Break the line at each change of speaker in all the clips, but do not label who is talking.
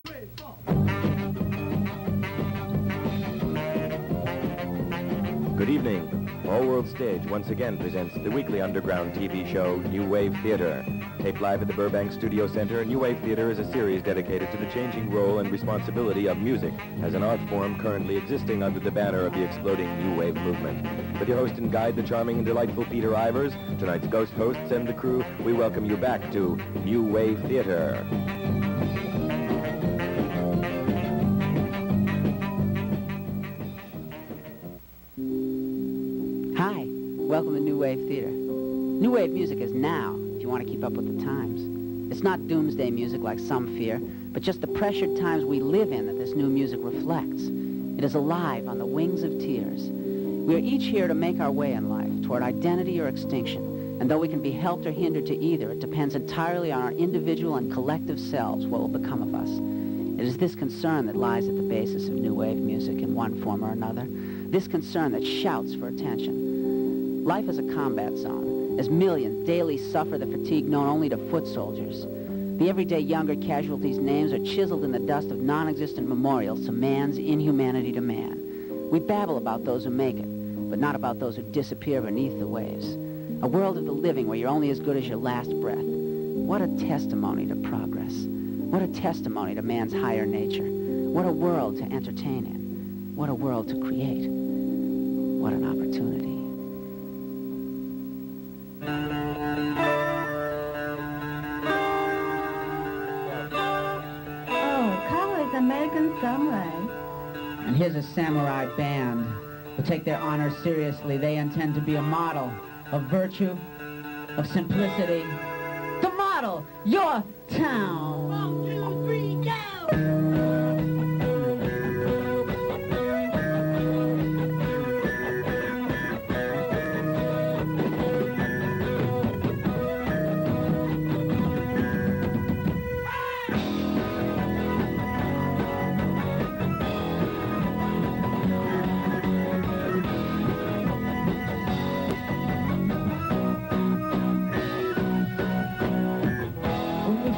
Good evening. All World Stage once again presents the weekly underground TV show New Wave Theater. Taped live at the Burbank Studio Center, New Wave Theater is a series dedicated to the changing role and responsibility of music as an art form currently existing under the banner of the exploding New Wave movement. With your host and guide, the charming and delightful Peter Ivers, tonight's ghost hosts and the crew, we welcome you back to New Wave Theater.
Hi, welcome to New Wave Theater. New Wave music is now, if you want to keep up with the times. It's not doomsday music like some fear, but just the pressured times we live in that this new music reflects. It is alive on the wings of tears. We are each here to make our way in life toward identity or extinction, and though we can be helped or hindered to either, it depends entirely on our individual and collective selves what will become of us. It is this concern that lies at the basis of New Wave music in one form or another, this concern that shouts for attention. Life is a combat zone, as millions daily suffer the fatigue known only to foot soldiers. The everyday younger casualties' names are chiseled in the dust of non-existent memorials to man's inhumanity to man. We babble about those who make it, but not about those who disappear beneath the waves. A world of the living where you're only as good as your last breath. What a testimony to progress. What a testimony to man's higher nature. What a world to entertain in. What a world to create. What an opportunity.
American Samurai.
And here's a samurai band who take their honor seriously. They intend to be a model of virtue, of simplicity. To model your town. 1, 2, 3, go!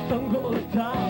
Sun goes down.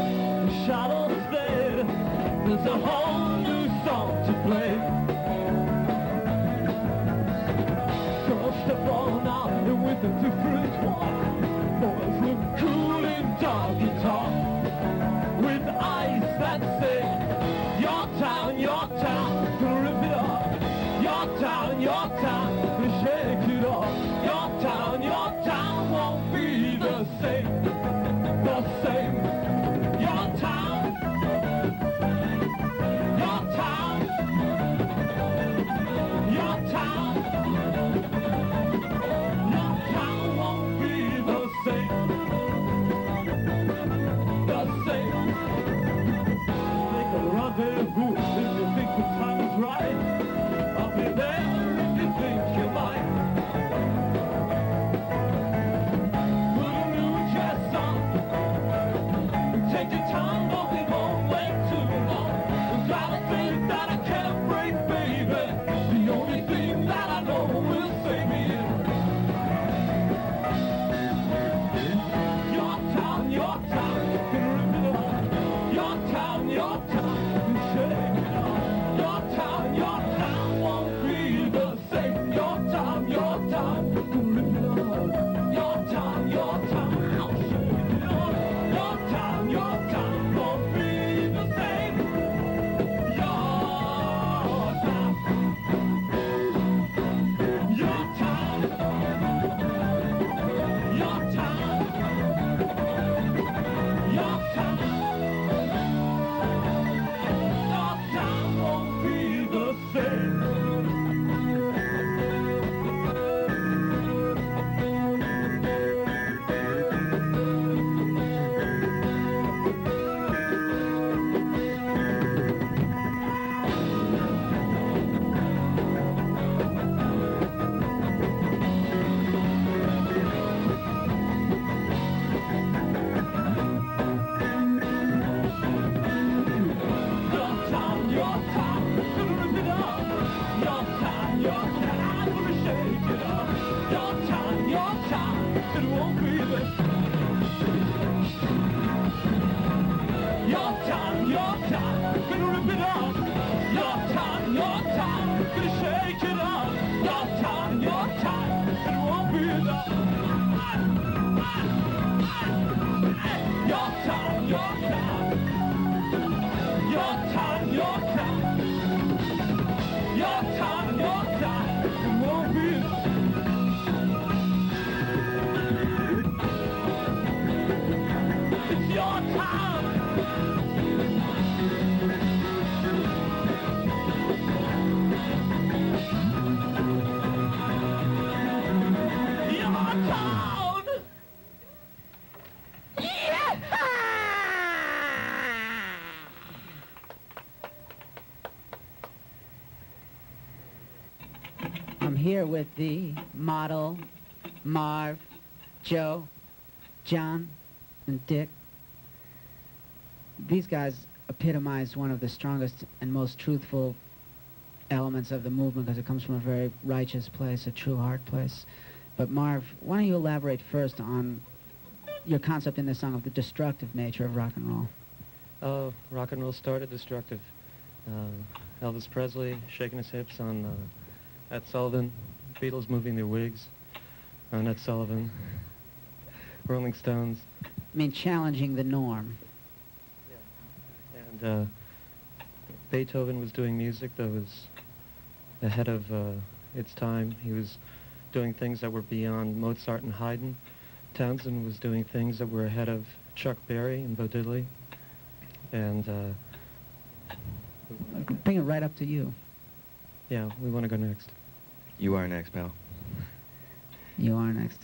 here with the model, Marv, Joe, John, and Dick. These guys epitomize one of the strongest and most truthful elements of the movement because it comes from a very righteous place, a true heart place. But Marv, why don't you elaborate first on your concept in this song of the destructive nature of rock and roll?
Oh, rock and roll started destructive. Elvis Presley shaking his hips on Ed Sullivan, Beatles moving their wigs on Ed Sullivan, Rolling Stones.
I mean, challenging the norm.
Yeah. And Beethoven was doing music that was ahead of its time. He was doing things that were beyond Mozart and Haydn. Townsend was doing things that were ahead of Chuck Berry and Bo Diddley. And
bring it right up to you.
Yeah, we want to go next.
You are next, pal.
You are next.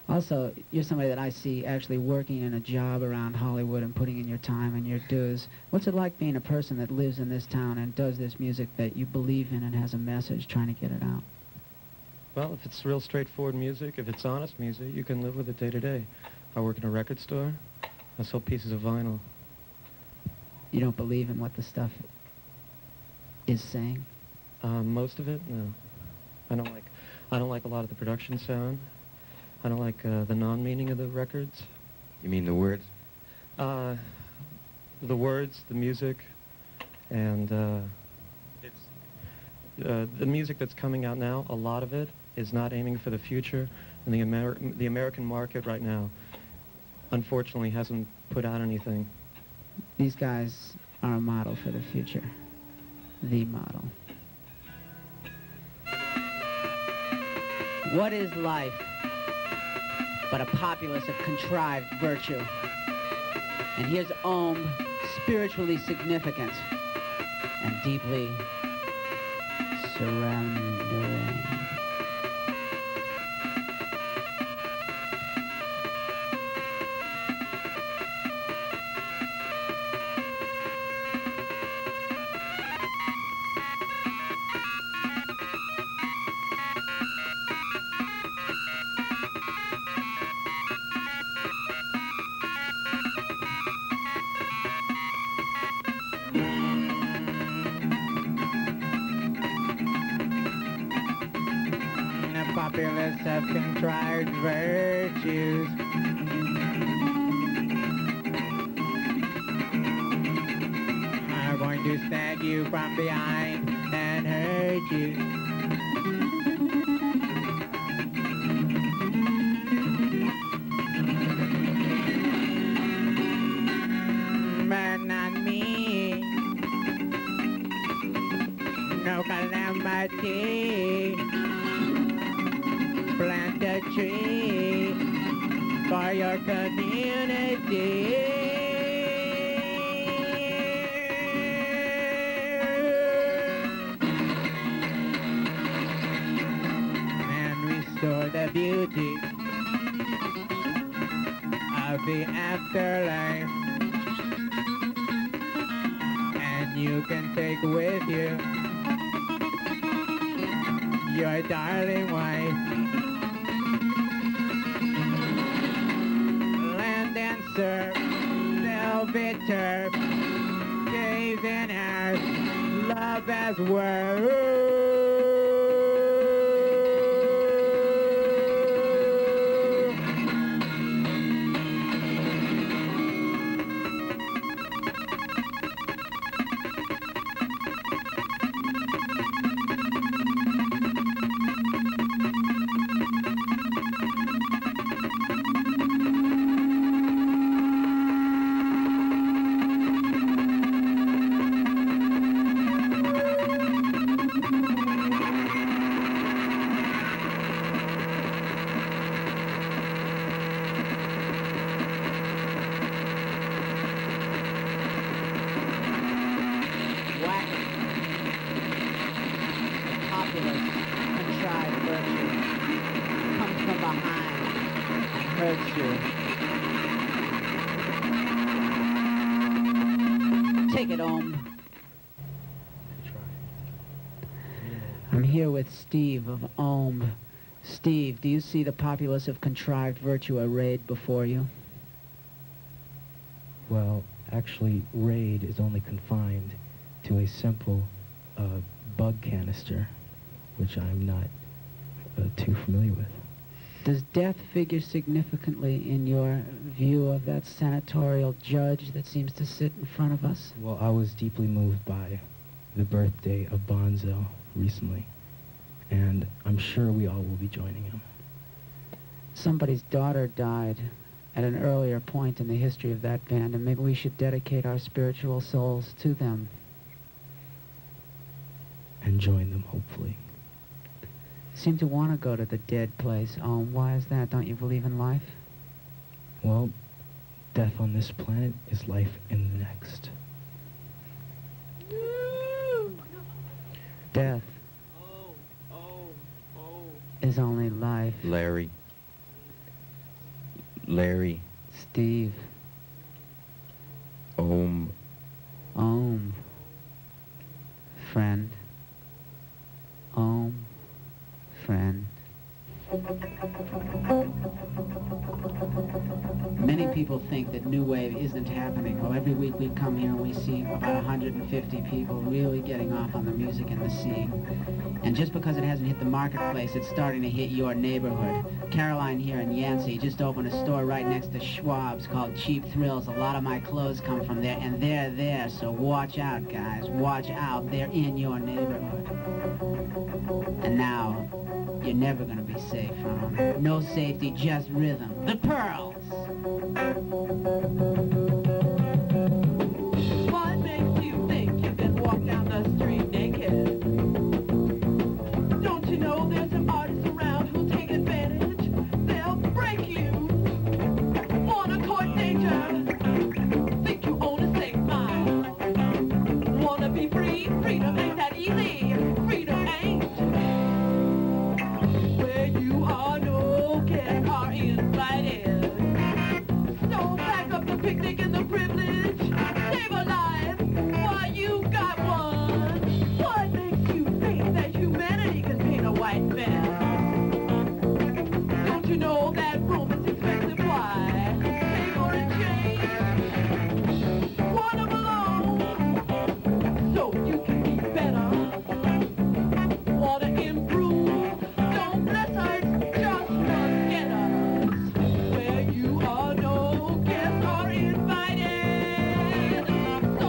Also, you're somebody that I see actually working in a job around Hollywood and putting in your time and your dues. What's it like being a person that lives in this town and does this music that you believe in and has a message trying to get it out?
Well, if it's real straightforward music, if it's honest music, you can live with it day to day. I work in a record store. I sell pieces of vinyl.
You don't believe in what the stuff is saying?
Most of it, no. I don't like a lot of the production sound. I don't like the non-meaning of the records.
You mean the words?
The words, the music, and the music that's coming out now, a lot of it is not aiming for the future, and the American market right now, unfortunately, hasn't put out anything.
These guys are a model for the future. The model. What is life but a populace of contrived virtue? And here's Ohm, spiritually significant and deeply surrendering. Populace of contrived virtues. Are going to snag you from behind and hurt you. But not me. No calamity. Plant a tree for your community. And restore the beauty of the afterlife. And you can take with you your darling wife. Surf, velvet turf, caves and earth, love as worth. here with Steve of Ohm. Steve, do you see the populace of contrived virtue arrayed before you?
Well, actually, raid is only confined to a simple bug canister, which I'm not too familiar with.
Does death figure significantly in your view of that senatorial judge that seems to sit in front of us?
Well, I was deeply moved by the birthday of Bonzo recently, and I'm sure we all will be joining him.
Somebody's daughter died at an earlier point in the history of that band, and maybe we should dedicate our spiritual souls to them.
And join them, hopefully.
Seem to want to go to the dead place. Oh, why is that? Don't you believe in life?
Well, death on this planet is life in the next.
Death is only life.
Larry.
Steve.
Ohm.
Friend. Friend. Many people think that New Wave isn't happening. Well, every week we come here and we see about 150 people really getting off on the music and the scene. And just because it hasn't hit the marketplace, it's starting to hit your neighborhood. Caroline here in Yancey just opened a store right next to Schwab's called Cheap Thrills. A lot of my clothes come from there, and they're there, so watch out, guys. Watch out. They're in your neighborhood. And now, you're never going to be safe from them. No safety, just rhythm. The Pearls!
What makes you think you can walk down the street naked? Don't you know there's some artists around who'll take advantage? They'll break you. Wanna court danger? Think you own a safe mind? Wanna be free? Freedom ain't that easy. Freedom ain't. Where you are, no guests are invited. So pack up the picnic and the privilege. Save a life while you got one. What makes you think that humanity can paint a white man? Don't you know that room is expensive? Why? Pay for a change. Wanna belong so you can be better. Wanna improve? Don't bless us, just forget us. Where you are, no guests are invited. So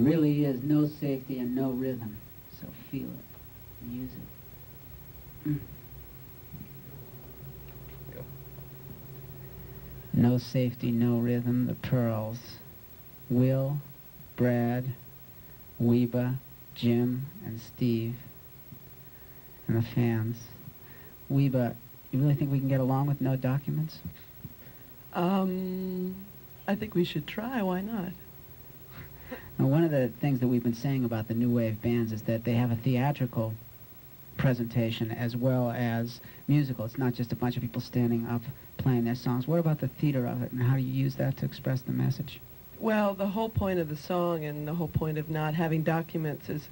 really is no safety and no rhythm. So feel it. Use it. No safety, no rhythm, the Pearls. Will, Brad, Weba, Jim, and Steve, and the fans. Weba, you really think we can get along with no documents?
I think we should try. Why not?
Now, one of the things that we've been saying about the new wave bands is that they have a theatrical presentation as well as musical. It's not just a bunch of people standing up playing their songs. What about the theater of it, and how do you use that to express the message?
Well, the whole point of the song and the whole point of not having documents is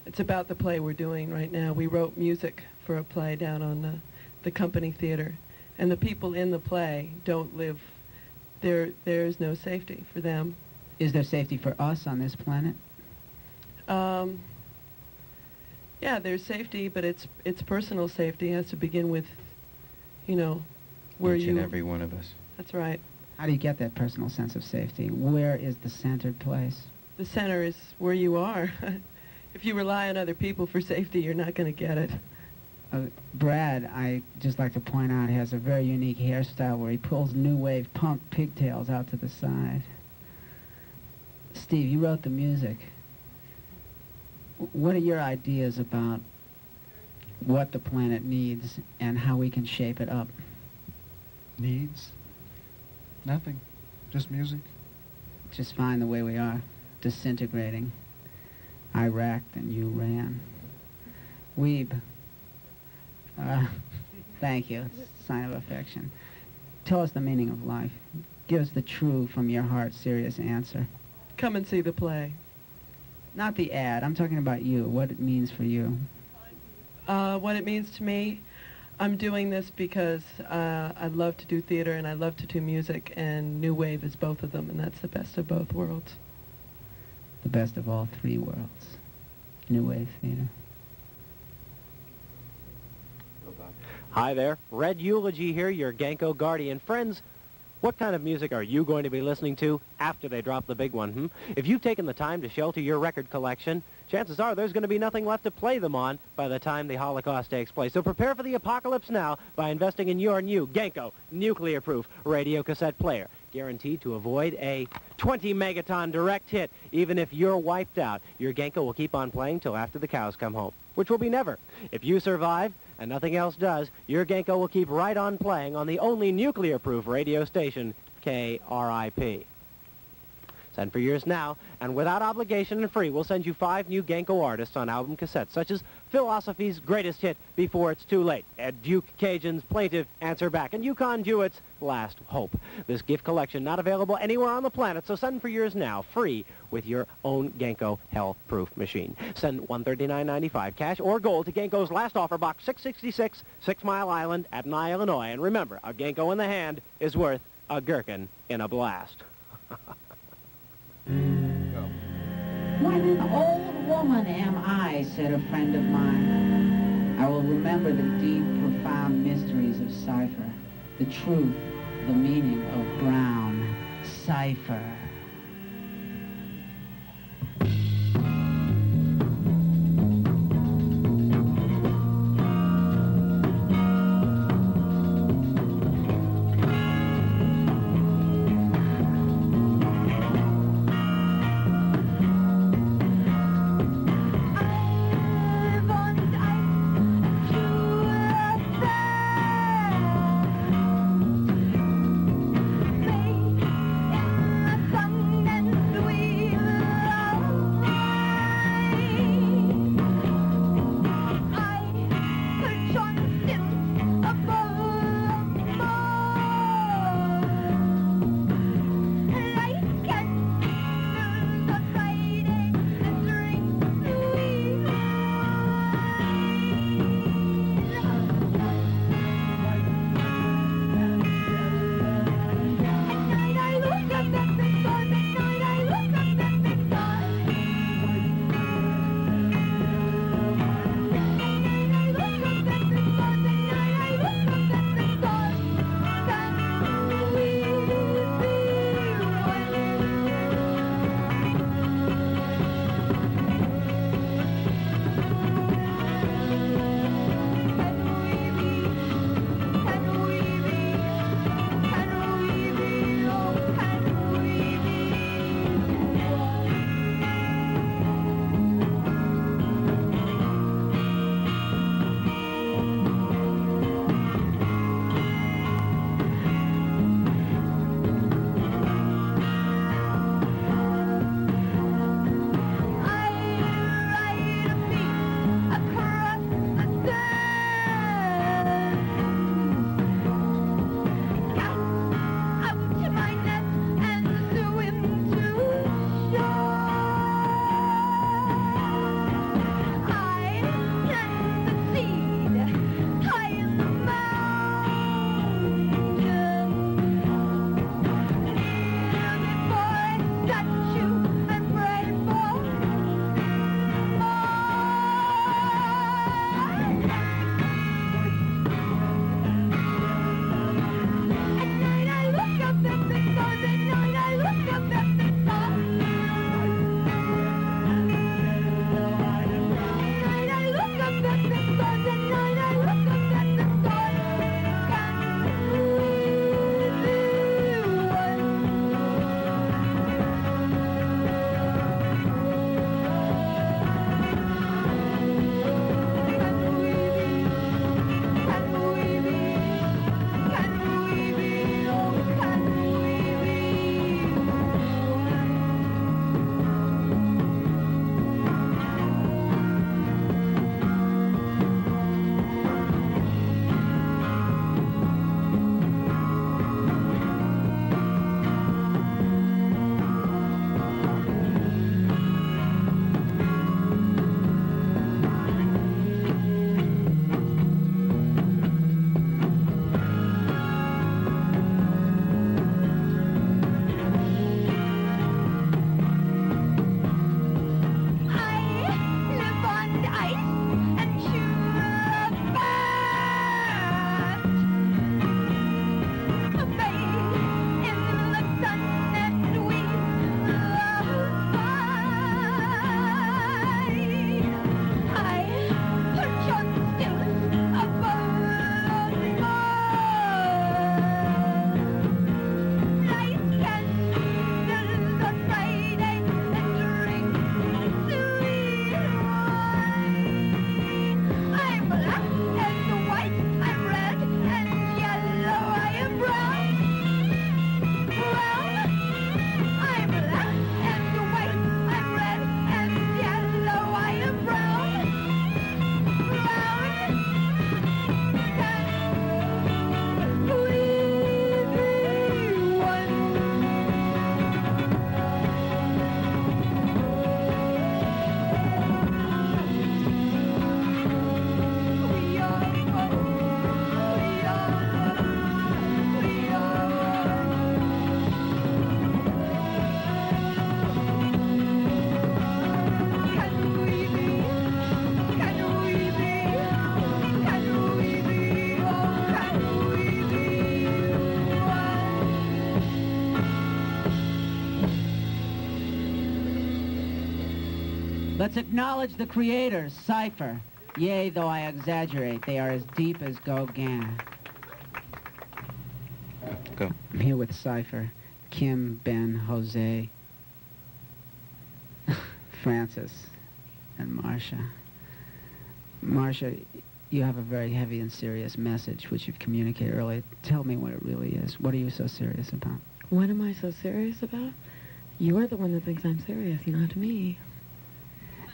it's about the play we're doing right now. We wrote music for a play down on the Company Theater, and the people in the play don't live there. There's no safety for them.
Is there safety for us on this planet?
Yeah, there's safety, but it's personal safety. It has to begin with, you know, where
Each
you...
and every one of us.
That's right.
How do you get that personal sense of safety? Where is the centered place?
The center is where you are. If you rely on other people for safety, you're not going to get it.
Brad, I just like to point out, has a very unique hairstyle where he pulls new wave punk pigtails out to the side. Steve, you wrote the music. What are your ideas about what the planet needs and how we can shape it up?
Needs? Nothing. Just music.
Just fine the way we are, disintegrating. I racked and you ran. Weeb. Thank you. It's a sign of affection. Tell us the meaning of life. Give us the true, from your heart, serious answer.
Come and see the play.
Not the ad. I'm talking about you. What it means for you.
What it means to me, I'm doing this because I love to do theater and I love to do music, and New Wave is both of them, and that's the best of both worlds.
The best of all three worlds. New Wave Theater.
Hi there, Red Eulogy here, your Genko guardian. Friends, what kind of music are you going to be listening to after they drop the big one, If you've taken the time to shelter your record collection, chances are there's going to be nothing left to play them on by the time the Holocaust takes place. So prepare for the apocalypse now by investing in your new Genko nuclear-proof radio cassette player, guaranteed to avoid a 20-megaton direct hit. Even if you're wiped out, your Genko will keep on playing till after the cows come home, which will be never. If you survive, and nothing else does, your Genko will keep right on playing on the only nuclear-proof radio station, KRIP. Send for yours now, and without obligation and free, we'll send you 5 new Genko artists on album cassettes, such as Philosophy's greatest hit, Before It's Too Late, Ed Duke Cajun's Plaintive Answer Back, and Yukon Jewett's Last Hope. This gift collection not available anywhere on the planet, so send for yours now, free, with your own Genko health-proof machine. Send $139.95 cash or gold to Genko's last offer, box 666, 6 Mile Island, at Nye, Illinois. And remember, a Genko in the hand is worth a gherkin in a blast.
What an old woman am I, said a friend of mine. I will remember the deep, profound mysteries of Cipher, the truth, the meaning of brown. Cipher.
Say
Let's acknowledge the creators, Cipher. Yea, though I exaggerate, they are as deep as Gauguin.
Go.
I'm here with Cipher, Kim, Ben, Jose, Francis, and Marcia. Marcia, you have a very heavy and serious message, which you've communicated earlier. Tell me what it really is. What are you so serious about?
What am I so serious about? You're the one that thinks I'm serious, not me.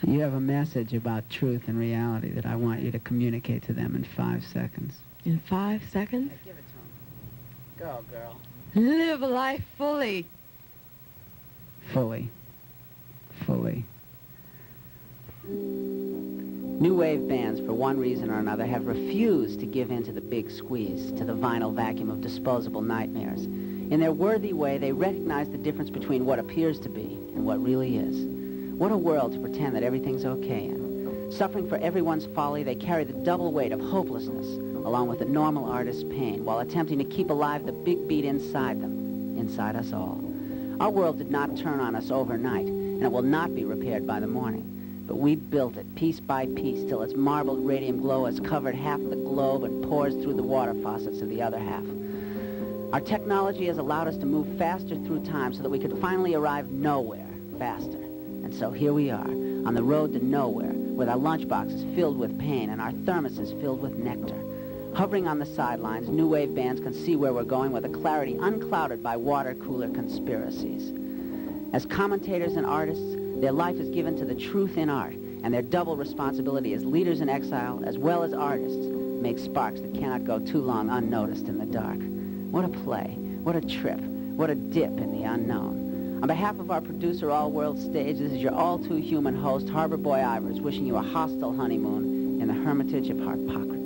You have a message about truth and reality that I want you to communicate to them in 5 seconds.
In 5 seconds?
Give it to them. Go, girl.
Live life fully.
Fully. Fully. New wave bands, for one reason or another, have refused to give in to the big squeeze, to the vinyl vacuum of disposable nightmares. In their worthy way, they recognize the difference between what appears to be and what really is. What a world to pretend that everything's okay in. Suffering for everyone's folly, they carry the double weight of hopelessness, along with the normal artist's pain, while attempting to keep alive the big beat inside them, inside us all. Our world did not turn on us overnight, and it will not be repaired by the morning. But we built it piece by piece till its marbled radium glow has covered half the globe and pours through the water faucets of the other half. Our technology has allowed us to move faster through time so that we could finally arrive nowhere faster. And so here we are, on the road to nowhere, with our lunchboxes filled with pain and our thermoses filled with nectar. Hovering on the sidelines, new wave bands can see where we're going with a clarity unclouded by water cooler conspiracies. As commentators and artists, their life is given to the truth in art, and their double responsibility as leaders in exile as well as artists make sparks that cannot go too long unnoticed in the dark. What a play, what a trip, what a dip in the unknown. On behalf of our producer, All World Stage, this is your all-too-human host, Harbor Boy Ivers, wishing you a hostile honeymoon in the hermitage of Harpocrates.